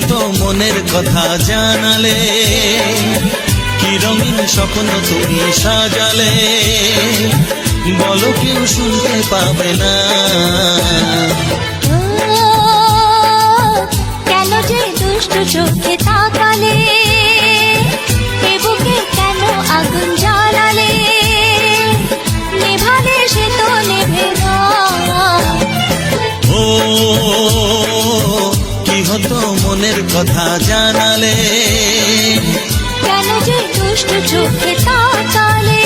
হতো মনের কথা জানালে, কি রঙিন স্বপ্ন তুমি সাজালে, বলো কেউ শুনতে পাবে না। কেন যে দুষ্ট চোখে তাকালে, এ বুকে কেন আগুন জ্বালালে, নেভালে সে তো নেভে না। ও কি হতো মনের কথা জানালে, কেন যে দুষ্ট চোখে তাকালে।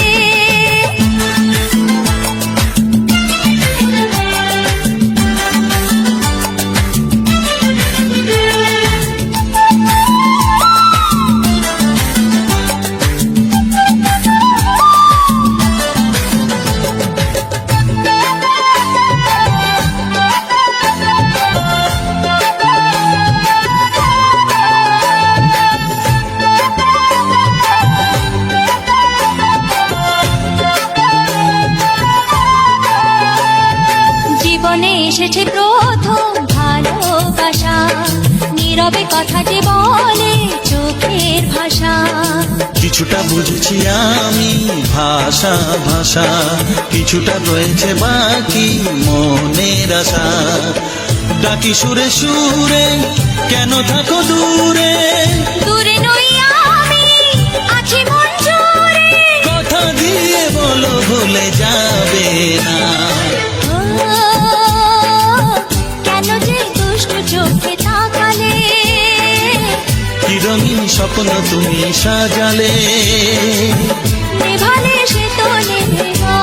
জীবনে এসেছে প্রথম ভালোবাসা, নীরবে কথাটি বলে চোখের ভাষা। কিছুটা বুঝেছি আমি ভাষা ভাষা, কিছুটা রয়েছে বাকি মনের আশা। ডাকি সুরে সুরে কেন থাকো দূরে, দূরে নই আমি আছি মন জুড়ে। কথা দিয়ে বলো ভুলে যাবে না। কেন যে দুষ্ট চোখে তাকালে, কি রঙিন স্বপ্ন তুমি সাজালে, নেভালে সে তো নেভে না।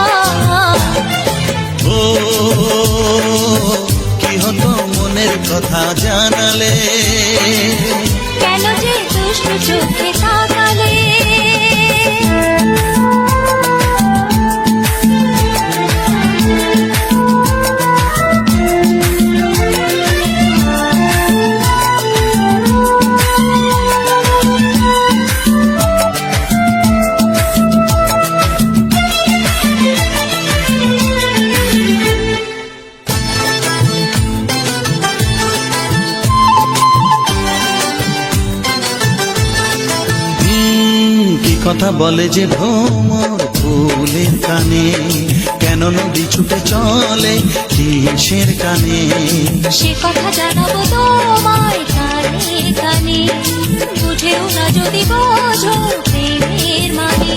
ও কি হতো মনের কথা জানালে, কেন যে দুষ্ট চোখে তাকালে। কি কথা বলে যে ভ্রমর ফুলের কানে, কেন নদী ছুটে চলে কিসের কানে। সে কথা জানাবো তোমায় কানে কানে, বুঝেও না যদি বোঝো প্রেমের মানে।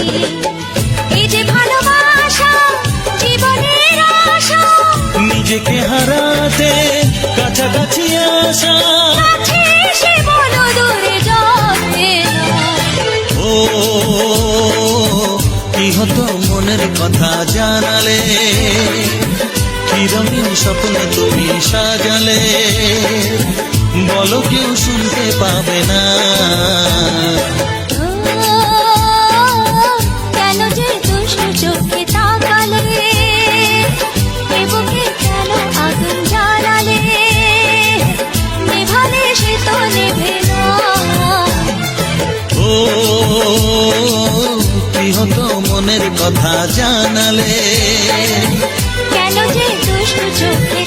এই যে ভালোবাসা জীবনের আশা, নিজেকে হারাতে কাছাকাছি আসা। কাছে এসে বলো দূরে যাবে না। ও কি হতো মনের কথা জানালে, কি রঙিন স্বপ্ন তুমি সাজালে, বলো কেউ শুনতে পাবে না। কেন যে দুষ্ট চোখে তাকালে, এ বুকে কেন আগুন জ্বালালে, নেভালে সে তো নেভে না। ও কি হতো মনের কথা জানালে, কেন যে দুষ্ট চোখে